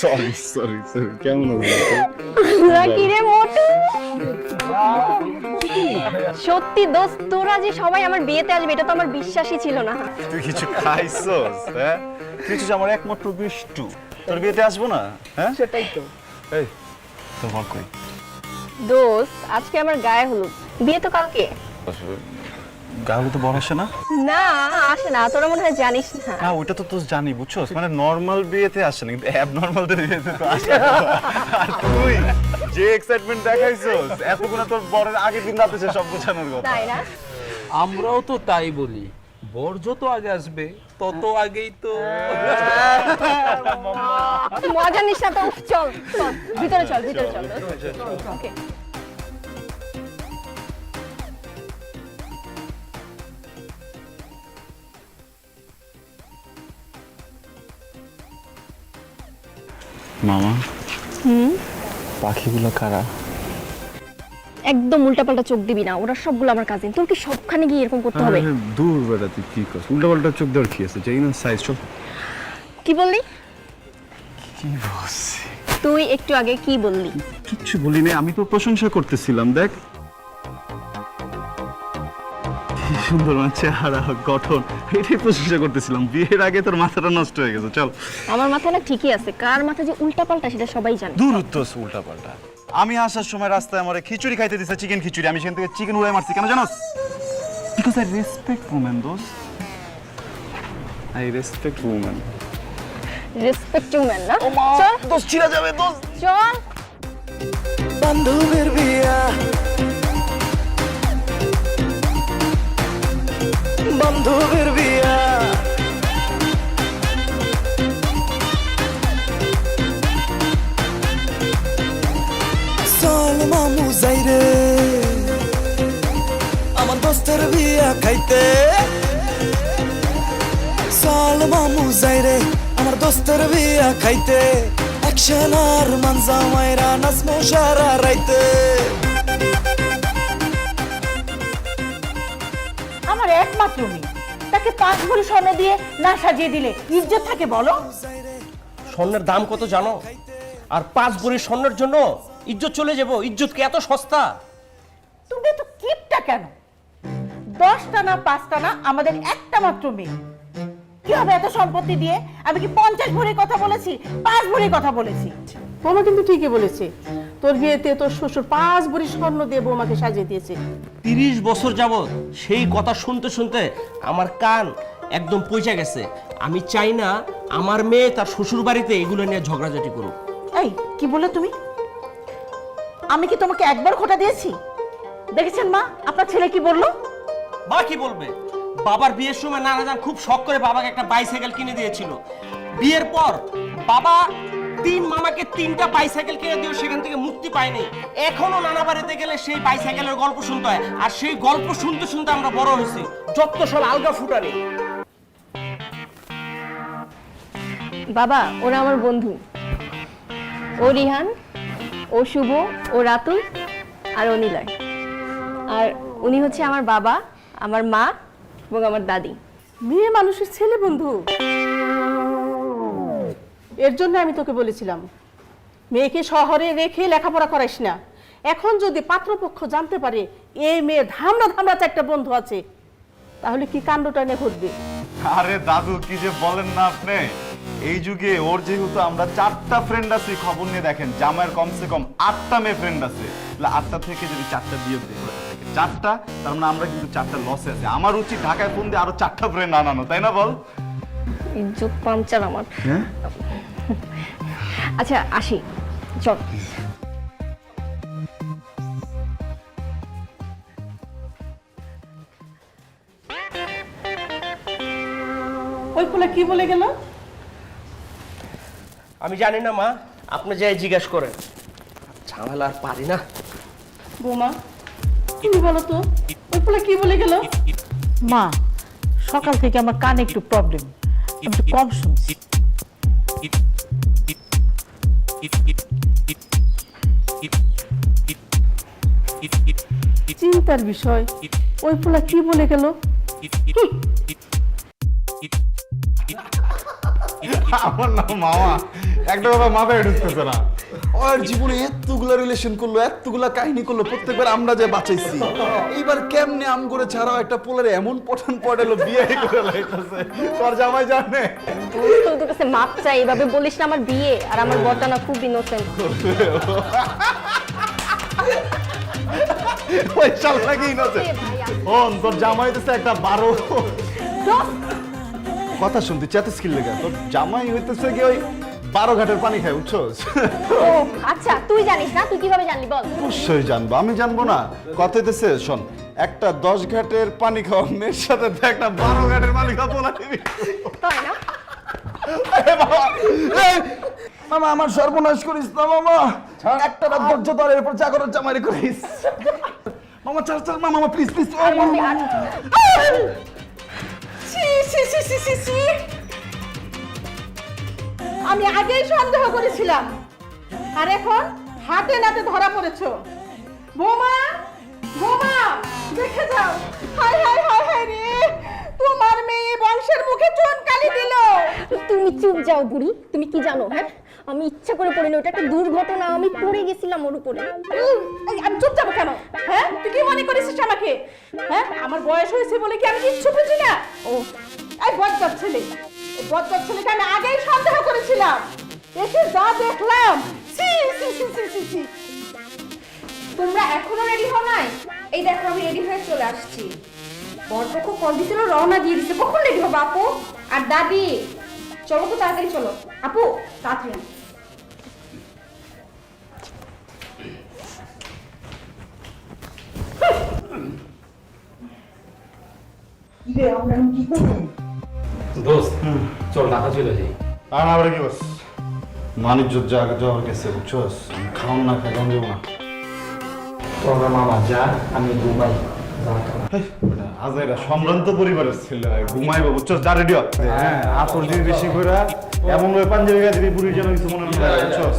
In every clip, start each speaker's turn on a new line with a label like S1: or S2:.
S1: Sorry sorry sorry, কেমন
S2: কি রে মোটু, সত্যি দোস্ত তোরা যে সবাই আমার বিয়েতে আসবে এটা তো আমার বিশ্বাসই ছিল না।
S1: তুই কিছু খাইছস? হ্যাঁ, তুই হচ্ছে আমার একমাত্র বিষ্টু, তোর বিয়েতে আসবো না? হ্যাঁ
S3: সেটাই তো।
S1: এই তোর মা কই?
S2: দোস্ত আজকে আমার গায়ে হলুদ, বিয়ে তো কালকে।
S1: গায়ে তো বড় আসে না?
S2: না আসে না, তোরা মনে হয় জানিস না।
S1: না ওইটা তো তুই জানি, বুঝছস, মানে নরমাল বিয়েতে আসে না, কিন্তু অ্যাবনরমালদের বিয়েতে তো আসে। আর তুই যে এক্সাইটমেন্ট দেখাইছস, এতগুলো তোর বরের আগের দিন রাতে সব গোছানোর কথা।
S2: তাই না?
S4: আমরাও তো তাই বলি, বর যত আগে আসবে তত আগেই তো।
S2: মজা নিস না তো, চল চল ভিতরে চল, ভিতরে চল। ওকে
S1: মামা, পাখিগুলো কারা?
S2: একদম উল্টাপাল্টা চোখ দিবি না, ওরা সবগুলো আমার কাজিন। তোর কি সবখানে গিয়ে এরকম করতে হবে?
S1: দূর বেটা, তুই কি করছিস? উল্টাপাল্টা চোখ দেওয়ার কি আছে? যাই না সাইজ সব।
S2: কি বললি?
S1: কি বলছি?
S2: তুই একটু আগে কি বললি?
S1: কিচ্ছু বলি নাই, আমি তো প্রশংসা করতেছিলাম। দেখ কি সুন্দর মানে চেহারা, গঠন, এটাই প্রশংসা করতেছিলাম। বিয়ের আগে তোর মাথাটা নষ্ট হয়ে গেছে। চল।
S2: আমার মাথা না ঠিকই আছে, কার মাথা যে উল্টাপাল্টা সেটা সবাই জানে।
S1: দূর তো উল্টাপাল্টা। আমি আসার সময় রাস্তায় আমারে খিচুড়ি খাইতে দিছে, চিকেন খিচুড়ি। আমি সেখান থেকে চিকেন উড়াই মারছি, কেন জানোস? বিকজ আই রেসপেক্ট উমেন দোস্ত, I respect women.
S2: Respect you man না? চল
S1: দোস্ত ছিড়া যাবে দোস্ত।
S2: চল।
S5: বান্ধবের বিয়া, বান্ধবের বিয়া, চল মামু যাই রে আমার দোস্তের বিয়া খাইতে, চল মামু যাই রে আমার দোস্তের বিয়া খাইতে, অ্যাকশন আর মানজা মাইরা নাচমো সারা রাইতে।
S3: আমার একমাত্র মেয়ে, তাকে 5 ভরি স্বর্ণ দিয়ে না সাজিয়ে দিলে ইজ্জত থাকে বলো?
S6: স্বর্ণের দাম কত জানো? আর 5 ভরি স্বর্ণের জন্য ইজ্জত চলে যাব? ইজ্জত কি এত সস্তা?
S3: তুমি তো কিপটা কেন? 10টা না 5টা না, আমাদের একটা মাত্র মেয়ে, কি হবে এত সম্পত্তি দিয়ে? আমি কি 50 ভরির কথা বলেছি? 5 ভরির কথা বলেছি? বৌমা কিন্তু ঠিকই বলেছে, তোর বিয়েতে তোর শ্বশুর 5 ভরি স্বর্ণ দিয়ে বৌমাকে সাজিয়ে দিয়েছে।
S6: 30 বছর যাবত সেই কথা শুনতে শুনতে আমার কান একদম পয়সা গেছে। আমি চাই না আমার মেয়ে তার শ্বশুর বাড়িতে এগুলো নিয়ে ঝগড়াঝাটি করুক।
S3: এই কি বলে তুমি? আমি কি তোমাকে একবার খোটা দিয়েছি? দেখেছেন মা আপনার ছেলে কি বললো?
S6: মা কি বলবে? বাবার বিয়ের সময় নানাজান খুব শখ করে বাবাকে একটা বাইসাইকেল কিনে দিয়েছিল। বিয়ের পর বাবা 3 মামাকে 3টা বাইসাইকেল কিনে দিয়েও সেখান থেকে মুক্তি পায়নি। এখনো নানা বাড়িতে গেলে সেই বাইসাইকেলের গল্প শুনতে হয়, আর সেই গল্প শুনতে শুনতে আমরা বড় হয়েছি। যত সব আলগা ফুটানি।
S2: বাবা ওরা আমার বন্ধু, ও রিহান, ও শুভ, ও রাতুল, আর ও নিলয়। আর উনি হচ্ছে আমার বাবা, আমার মা এবং আমার দাদি।
S3: মেয়ে মানুষের ছেলে বন্ধু, এর জন্য আমি তোকে বলেছিলাম মেয়েকে শহরে রেখে লেখাপড়া করাইস না। এখন যদি পাত্রপক্ষ জানতে পারে এই মেয়ে ধামড়া ধামড়া 4টা বন্ধু আছে, তাহলে কি কাণ্ডটা নিয়ে ঘটবে?
S1: আরে দাদু কি যে বলেন না আপনি, এই যুগে ওর যেহেতু আমরা 4টা ফ্রেন্ড আছি, খবর নিয়ে দেখেন জামাইয়ের কমসে কম 8টা মেয়ে ফ্রেন্ড আছে। 8টা থেকে যদি 4টা বিয়োগ দিই, 4টা, তার মানে আমরা কিন্তু 4টা লসে আছে। আমার উচিত ঢাকায় ফোন দিয়ে আরো 4টা ফ্রেন্ড আনানো, তাই না বল?
S2: ইজ্জত পাঞ্চার আমার।
S1: হ্যাঁ
S2: আচ্ছা আসি, চল।
S3: ওই ফুলে কি বলে গেল?
S6: আমি জানি না মা, আপনি যাই জিজ্ঞেস করেন। ঝামেলা আর পারি না।
S3: বৌমা তুমি বলো তো ওই ফুলে কি বলে গেল? মা সকাল থেকে আমার কানে একটু প্রবলেম, একটু কম শুনছি। চিন্তার বিষয়, ওই ফুলা কি বলে গেল?
S1: আমার নাম মামা, একটা কথা মাথায় ঢুকতেছে না।
S7: ওর জীবনে এতগুলা রিলেশন করলো, এতগুলা কাহিনী করলো, প্রত্যেকবার আমরা যে বাঁচাইছি, এইবার কেমনে আম করে ছাড়াও একটা পোলারে এমন পঠান পড়ালো, বিয়ে করে লাইতেছে।
S1: তোর জামাই জানে?
S2: তোর কাছে মাপ চাই, এভাবে বলিস না। আমার বিয়ে আর আমার বরটা না খুব ইনোসেন্ট।
S1: ওই শালা কি ইনোসেন্ট? ওন তোর জামাই হইতেছে একটা 12। কথা শুনতে চাতে স্কিল লেগে, তোর জামাই হইতেছে কি ওই 12 ঘাটের পানি খায়, বুঝছস?
S2: ও আচ্ছা, তুই জানিস না? তুই কিভাবে জানলি বল?
S1: অবশ্যই জানবো, আমি জানবো না? কথা হইতেছে শোন, একটা 10 ঘাটের পানি খাওয়া মেয়ের সাথে তো একটা 12 ঘাটের পানি খাওয়া পোলা দিবি।
S2: তাই না?
S1: এ বাবা, এই,
S7: মামা আমার সর্বনাশ করিস না মামা, একটা রাত ধৈর্য ধর, এরপর চাকরের জামাইরে করিস। মামা ছাড় ছাড়, মামা প্লিজ প্লিজ।
S3: আমি আগেই সন্দেহ করেছিলাম, আর এখন হাতে নাতে ধরা পড়েছো। বোমা, বোমা, দেখে যাও। হায় হায় হায় হায় রে, তোমার মেয়ে বংশের মুখে চুনকালি দিল।
S2: তুমি চুপ যাও বুড়ি। তুমি কি জানো? হ্যাঁ, আমি ইচ্ছা করে পড়িনি, ওটা একটা দুর্ঘটনা। আমি পড়ে গেছিলাম ওর উপরে।
S3: আমি চুপ যাবো কেন? হ্যাঁ, তুই কি মনে করিস আমাকে? হ্যাঁ, আমার বয়স হয়েছে বলে কি আমি কিচ্ছু বুঝি না? ও এই বজ্জাত ছেলে, এই বজ্জাত ছেলেকে আমি আগেই সন্দেহ করেছিলাম। এসে যা দেখলাম, ছি ছি ছি ছি ছি ছি।
S8: তোমরা এখনো রেডি হও নাই? এই দেখো আমি রেডি হয়ে চলে আসছি। বরপক্ষ কল দিছিল, রওনা দিয়ে দিছে। কখন রেডি হবে আপু? আর দাদি, চলো তো তাড়াতাড়ি চলো। আপু তাড়াতাড়ি আনো।
S4: দোস্ত চল ঢাকা চলে যাই।
S1: আর না বলে কি বস, মানিজ্য জায়গা যাওয়ার গেছে, বুঝছস? খাওন না খাই যাবো না।
S4: তোমরা মামা যা, আমি ঘুমাই।
S1: আজ এরা সম্ভ্রান্ত পরিবারের ছেলে, ঘুমাইবো, বুঝছস? যা রেডি হ। হ্যাঁ, আতর দিবি বেশি করে, এমন ভাবে পাঞ্জাবি গায়ে দিবি বুড়ির যেন কিছু মনে না হয়, বুঝছস?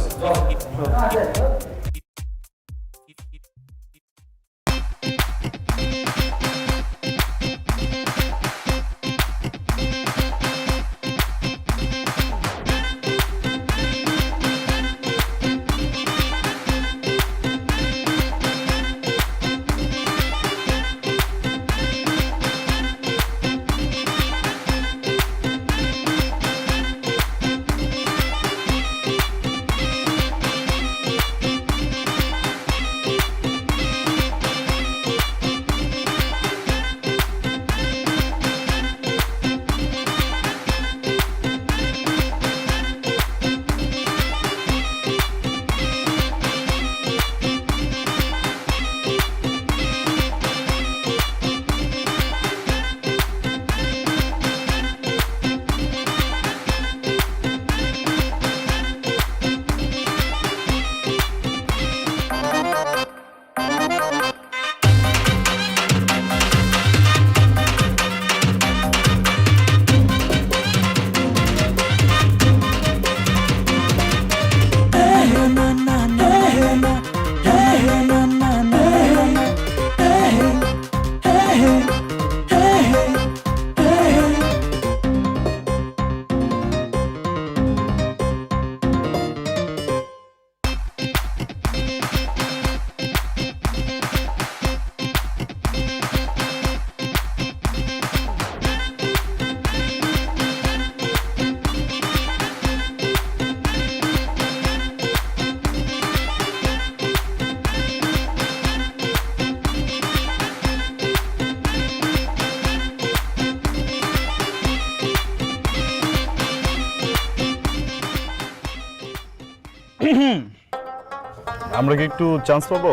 S1: আমরা কি একটু চান্স পাবো?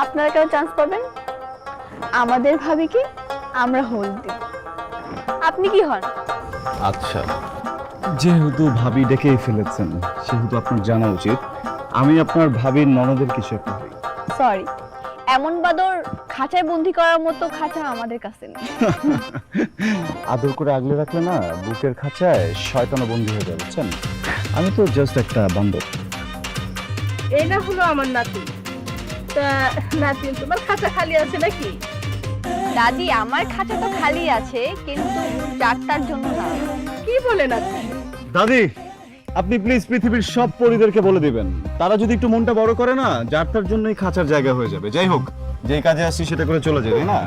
S2: আপনারা কেউ চান্স পাবেন? আমাদের ভাবিকে আমরা হোল্ড দিই। আপনি কি হন?
S1: আচ্ছা, যেহেতু ভাবি ডেকেই ফেলেছেন, সেহেতু আপনার জানা উচিত আমি আপনার ভাবির ননদের কিছু একটা হই।
S2: সরি, এমন বাদর খাঁচায় বন্দি করার মতো খাঁচা আমাদের কাছে নেই।
S1: আদর করে আগলে রাখলে না বুকের খাঁচায় শয়তানও বন্দী হয়ে যাবে, বুঝছেন? আমি তো জাস্ট একটা বান্দর।
S3: এটা হলো আমার নাতি। তা নাতি, তোমার খাঁচা খালি আছে নাকি?
S2: দাদি, আমার খাঁচা তো খালি আছে, কিন্তু ডাক্তার জন্য না।
S3: কি বলে নাতি?
S1: দাদি, আপনি প্লিজ পৃথিবীর সব পরিদেরকে বলে দিবেন, তারা যদি একটু মনটা বড় করে না, যার তার জন্যই খাঁচার জায়গা হয়ে যাবে। যাই হোক, যেই কাজে আসছি সেটা করে চলে যাবে না।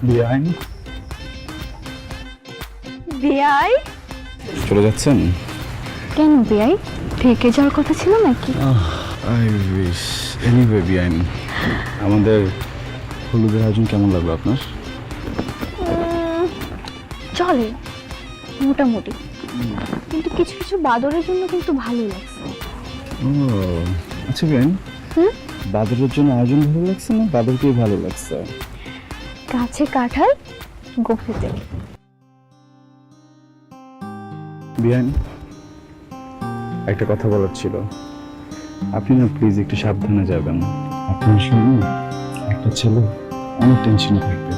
S1: বিআইন
S2: বিয়াই?
S1: চলে যাচ্ছেন?
S2: কেন বিয়াই, থেকে যাওয়ার কথা ছিল নাকি?
S1: I wish. এনিওয়ে বিআইন, আমাদের হলুদের আয়োজন কেমন লাগলো আপনার?
S2: চলে মোটামুটি, কিন্তু কিছু কিছু বাদরের জন্য কিন্তু ভালো লাগছে।
S1: ও আচ্ছা বিআইন, বাদরের জন্য আয়োজন ভালো লাগছে না বাদরকেই ভালো লাগছে?
S2: গাছে কাঁঠাল, গোফেতে।
S1: বিআইন, একটা কথা বলার ছিল। আপনি না প্লিজ একটু সাবধানে যাবেন। আপনার সঙ্গে একটা ছেলে অনেক টেনশনে থাকবে।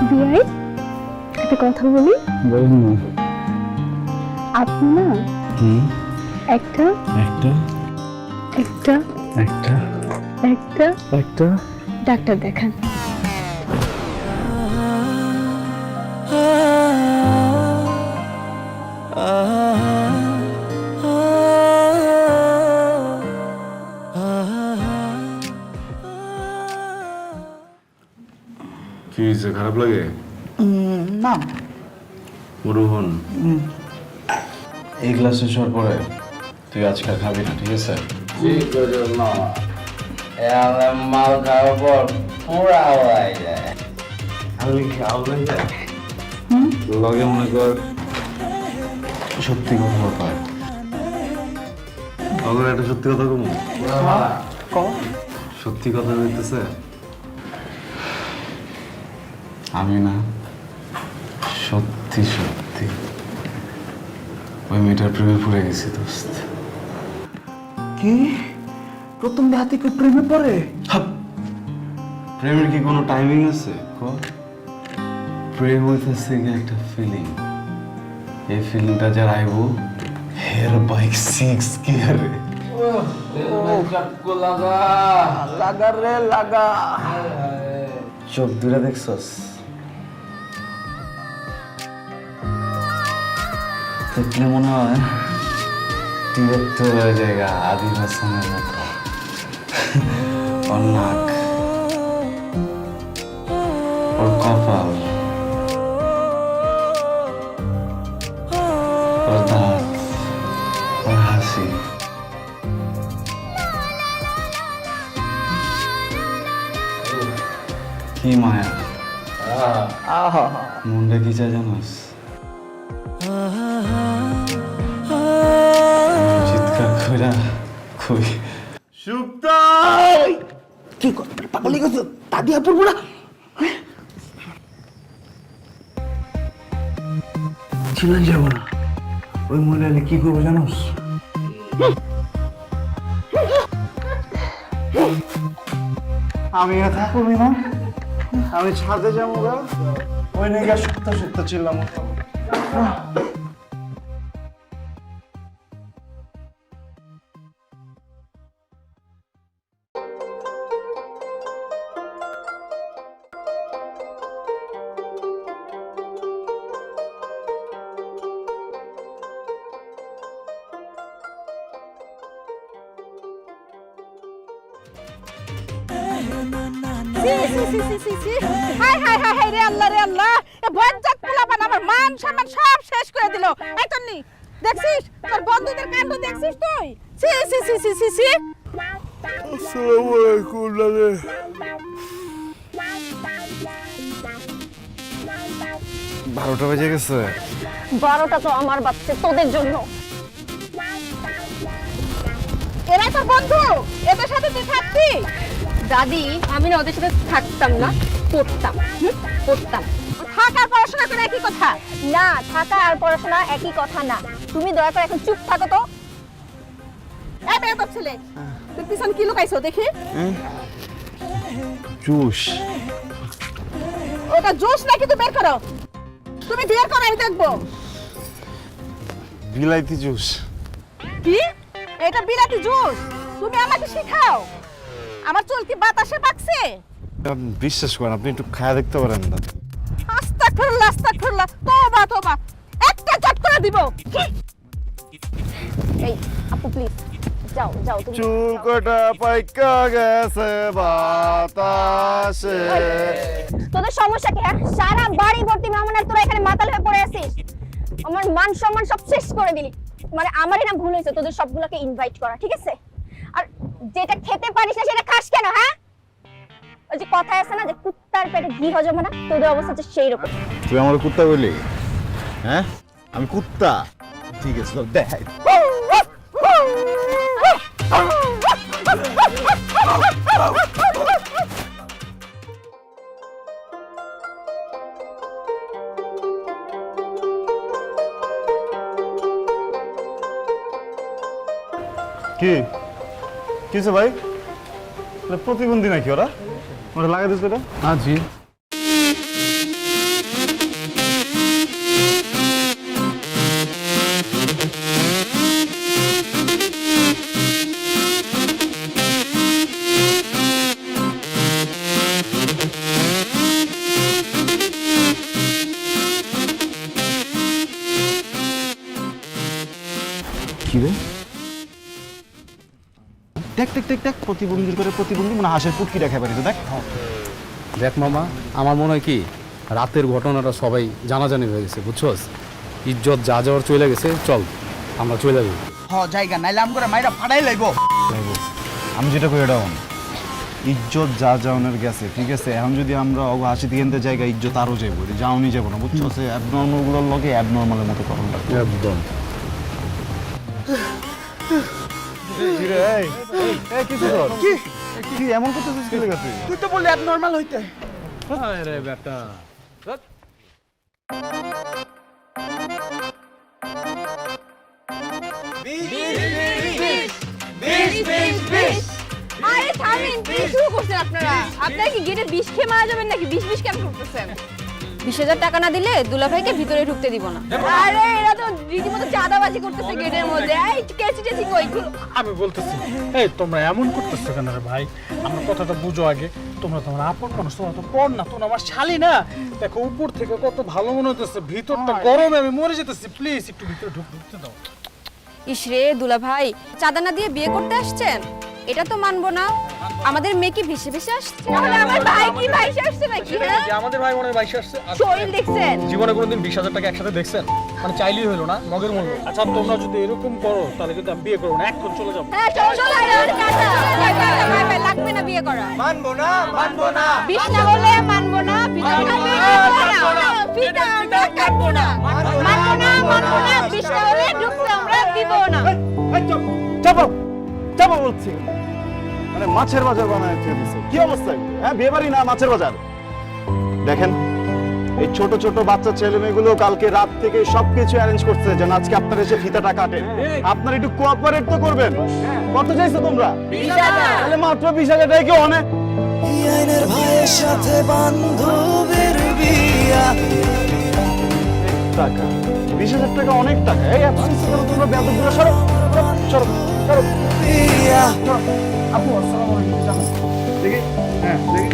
S2: বিয়াই, একটা কথা বলি।
S1: বলেন না।
S2: আপনি না
S1: একটা
S2: একটা
S1: একটা একটা
S2: একটা
S1: একটা
S2: ডাক্তার দেখান।
S1: কি হয়েছে, খারাপ লাগে?
S7: না
S1: রোহন, এই ক্লাস শেষ হওয়ার পরে তুই আজকে আর খাবি না, ঠিক আছে?
S4: মাল খাওয়ার পর পুরা হয়ে যায়।
S1: আমি কি আওলাই যায়? লগে মনে কর সত্যি কথা পায়। তখন একটা সত্যি কথা কমু। সত্যি কথা বলতেছে, আমি না সত্যি সত্যি ওই মেয়েটার প্রেমে পড়ে গেছি দোস্ত।
S7: কি প্রথম দেখাতে কেউ প্রেমে পড়ে?
S1: প্রেমের কি কোনো টাইমিং আছে? প্রেম হইতেছে কি একটা ফিলিং, এই ফিলিংটা যার আইব হের বাইক 6 গিয়ারে।
S7: লাগা রে লাগা।
S1: চোখ দূরে দেখছস? দেখলে মনে হয় তিয়াত্তর জায়গা আদি হাসানের মতো। ওর নাক, ওর কপাল, ওর দাঁত, ওর হাসি, কি মায়া। মনটা কি চায় জানোস? চিৎকার কইরা কই, সুপ্তা!
S7: কি কর পাগলি গেছে, দাদি আর পড়বো না। ছিলেন যাবো না, ওই মহিলা কি করবো জানোস?
S1: আমি আর থাকবো না, আমি ছাদে যাবো গা, ওই নাকি সত্য সত্য ছিলাম।
S3: হাই হাই হাই হাই রে আল্লাহ রে আল্লাহ, এ বজ্জাত পোলাপান আমার মান সম্মান সব শেষ করে দিল। এই তন্নি, দেখছিস তোর বন্ধুদের কাণ্ড দেখছিস তুই? সি সি সি সি সি সি।
S7: আসসালামু আলাইকুম লাগে।
S1: 12টা বেজে গেছে।
S2: 12টা তো আমার বাচ্চা তোদের জন্য।
S3: এরা তোর বন্ধু, এদের সাথে তুই থাকবি?
S2: দাদি, আমি না ওদের সাথে থাকতাম না, পড়তাম। পড়তাম।
S3: থাক আর পড়াশোনা করে একই কথা।
S2: না, থাকা আর পড়াশোনা একই কথা না। তুমি দয়া করে এখন চুপ থাকো তো।
S3: এই বেয়াদব ছেলে তুই পিছন কি লুকাইছো দেখি
S1: জুস
S3: ওটা জুস নাকি তুই বের করো তুমি বের করো আমি দেখবো
S1: বিলাইতি জুস।
S3: কি এটা বিলাতি জুস তুমি আমাকে শেখাও আমার চুল কি বাতাসে পাকছে
S1: বিশ্বাস করেন, আপনি একটু খায়া দেখতে পারেন না।
S3: আস্তাগফিরুল্লাহ তওবা তওবা একটা চট করে দিব
S2: এই আপু প্লিজ যাও যাও তুমি
S1: চুল কটা পাইকা গেছে বাতাসে।
S2: তোদের সমস্যা কি হ্যাঁ? সারা বাড়ি ভর্তি মেহমান আর তোরা এখানে মাতাল হয়ে পড়ে আছিস। আমার মান সম্মান সব শেষ করে দিলি। মানে আমারই না ভুল হয়েছে তোদের সবগুলোকে ইনভাইট করা, ঠিক আছে? আর যেটা খেতে পারিস না সেটা খাস কেন হ্যাঁ? ওই যে কথায় আছে না যে কুত্তার পেটে ঘি হজম হয় না, তোদের অবস্থা হচ্ছে সেই রকম।
S1: তুই আমার কুত্তা বলি? হ্যাঁ আমি কুত্তা? ঠিক আছে তো দেখ। কি কিছে ভাই? প্রতিবন্ধী নাকি ওরা? ওরা লাগাই দিচ্ছে এটা?
S4: হ্যাঁ জি।
S1: কি রে? দেখ দেখ দেখ দেখ, প্রতিবন্ধীর করে প্রতিবন্ধী মানে হাঁসের পুটকি রেখে পারিস দেখ।
S9: দেখ মামা, আমার মনে হয় কি রাতের ঘটনাটা সবাই জানাজানি হয়ে গেছে, বুঝছস? ইজ্জত যা যাওয়ার চলে গেছে, চল আমরা চলে যাবো।
S6: জায়গা নাইলে আম করে মাইরা ফাড়াই লাইবো।
S1: আমি যেটা কই এটা ইজ্জত যা যাওনের গেছে, ঠিক আছে? এখন যদি আমরা হাসি দিয়ে জায়গা ইজ্জত আরো যাইব, যাওনি যাবো না, বুঝছো? সে অ্যাবনর্মাল গুলোর লগে অ্যাবনর্মালের মতো করণ লাগবে
S9: একদম।
S1: কি এমন করতেছিস কি লেগে?
S6: তুই তো বললি অ্যাবনর্মাল হইতে।
S9: আরে বেটা,
S8: আরে থামেন, কি শুরু করছেন আপনারা? আপনারা কি গেটে বিষ খেয়ে মারা যাবেন নাকি? বিষ কেন করতেছেন? 20,000 টাকা না দিলে দুলাভাইকে ভিতরে ঢুকতে দিব না। আরে এরা তো রীতিমতো চাঁদাবাজি করতেছে গেটের মধ্যে। এই কেসি টেসি কই?
S10: আমি বলতেছি, এই তোমরা এমন করতেছো কেন রে ভাই? আমার কথাটা বুঝো আগে। তোমরা তোমার আপন মানুষ, তোমরা তো পর না, তোমরা আমার শালি না। দেখো উপর থেকে কত ভালো মনে হতেছে, ভিতরটা গরমে আমি মরে যেতেছি। প্লিজ একটু ভিতরে ঢুকতে দাও।
S8: ইসরে দুলাভাই, চাঁদা না দিয়ে বিয়ে করতে আসছেন? এটা তো মানবো না। আমাদের মেয়ে কি ভেসে ভেসে আসছে? তাহলে আমার ভাই কি ভাইসে আসছে নাকি? হ্যাঁ,
S10: আমাদের ভাই মনে হয় বাইশে আসছে।
S8: শরীর দেখছেন?
S10: জীবনে কোনোদিন 20,000 টাকা একসাথে দেখছেন? মানে চাইলেই হলো না, মগের মূল্য। আচ্ছা তোমরা যদি এরকম করো তাহলে কিন্তু আমি বিয়ে করবো না, এখন চলে যাবো।
S8: হ্যাঁ চল চল, আর কাটা ভাই লাগবে না বিয়ে করা।
S6: মানবো না, মানবো না।
S8: বিষ না বলে মানবো না, পিতা পিতা আমরা কাটবো না, মানবো না, বিষ না হলে ঢুকতে আমরা দিব না।
S1: চাপো চাপো বলছি, মানে মাছের বাজার বানায় দিচ্ছে। কি অবস্থা? হ্যাঁ বিয়ে বাড়ি না মাছের বাজার। দেখেন এই ছোট ছোট বাচ্চা ছেলে মেয়েগুলো কালকে রাত থেকে সবকিছু অ্যারেঞ্জ করছে যেন আজকে আপনারা এসে ফিতাটা কাটেন। আপনারা একটু কোঅপারেট তো করবেন। কত চাইছো তোমরা? 20,000। তাহলে মাত্র 20,000 টাকা কি অনেক?
S5: আইনের ভাইয়ের সাথে বান্ধবীর বিয়া
S1: টাকা 20,000 টাকা অনেক টাকা। এই এত কিছু করো তোমরা, বেয়াদবগুলো সরো সরো সরো।
S5: বিয়া
S1: আপু আসসালামু আলাইকুম। জানো দেখি, হ্যাঁ দেখি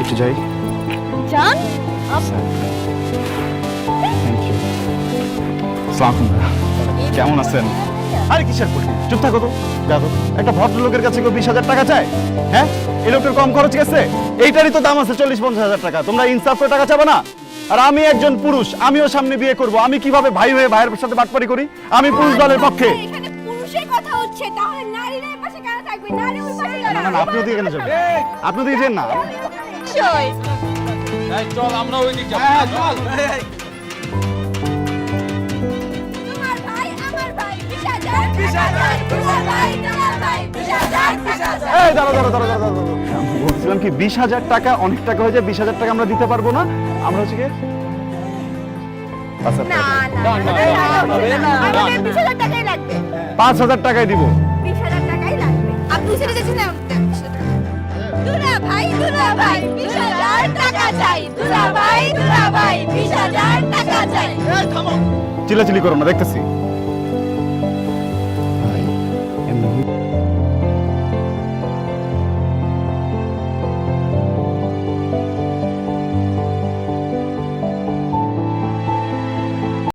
S1: একটু যাই।
S2: জান
S1: থ্যাংক ইউ। আসসালামু আলাইকুম। কেমন আছেন? আরে কিসের পড়ি? চুপ থাকো তো। দেখো একটা ভদ্রলোকের কাছে কেউ 20,000 টাকা চায়? হ্যাঁ এই লোকটার কম খরচ গেছে? এইটারই তো দাম আছে 40-50,000 টাকা। তোমরা ইনসাফ করে টাকা চাবে না? আর আমি একজন পুরুষ, আমিও সামনে বিয়ে করব। আমি কিভাবে ভাই হয়ে ভাইয়ের সাথে বাটপারি করি? আমি পুরুষ দলের পক্ষে।
S8: এখানে পুরুষের কথা হচ্ছে, তাহলে নারীরা এই পাশে কেন থাকবে? নারী ওই পাশে
S1: না না না, আপনি ওদিকে কেন যাবেন? আপনি ওদিকে যান না।
S8: নিশ্চয়।
S4: চল আমরা ওই দিক যাবো। চল।
S8: তোমার ভাই আমার ভাই 20,000 তোমার ভাই তোমার ভাই 20,000
S1: এই দাঁড়াও দাঁড়াও দাঁড়াও দাঁড়াও দাঁড়াও। আমি বলছিলাম কি 20,000 টাকা অনেক টাকা হয়ে যায়, 20,000 টাকা আমরা দিতে পারবো না। আমরা হচ্ছে কি
S2: না না আমাদের 20,000 টাকাই লাগবে
S1: 5,000 টাকাই দিব
S2: 20,000 টাকাই লাগবে আর তুই ছেড়ে যাচ্ছিস না দুলা ভাই 20,000 টাকা চাই দুলা ভাই 20,000 টাকা চাই
S1: চিল্লাচিল্লি করো না দেখতেছি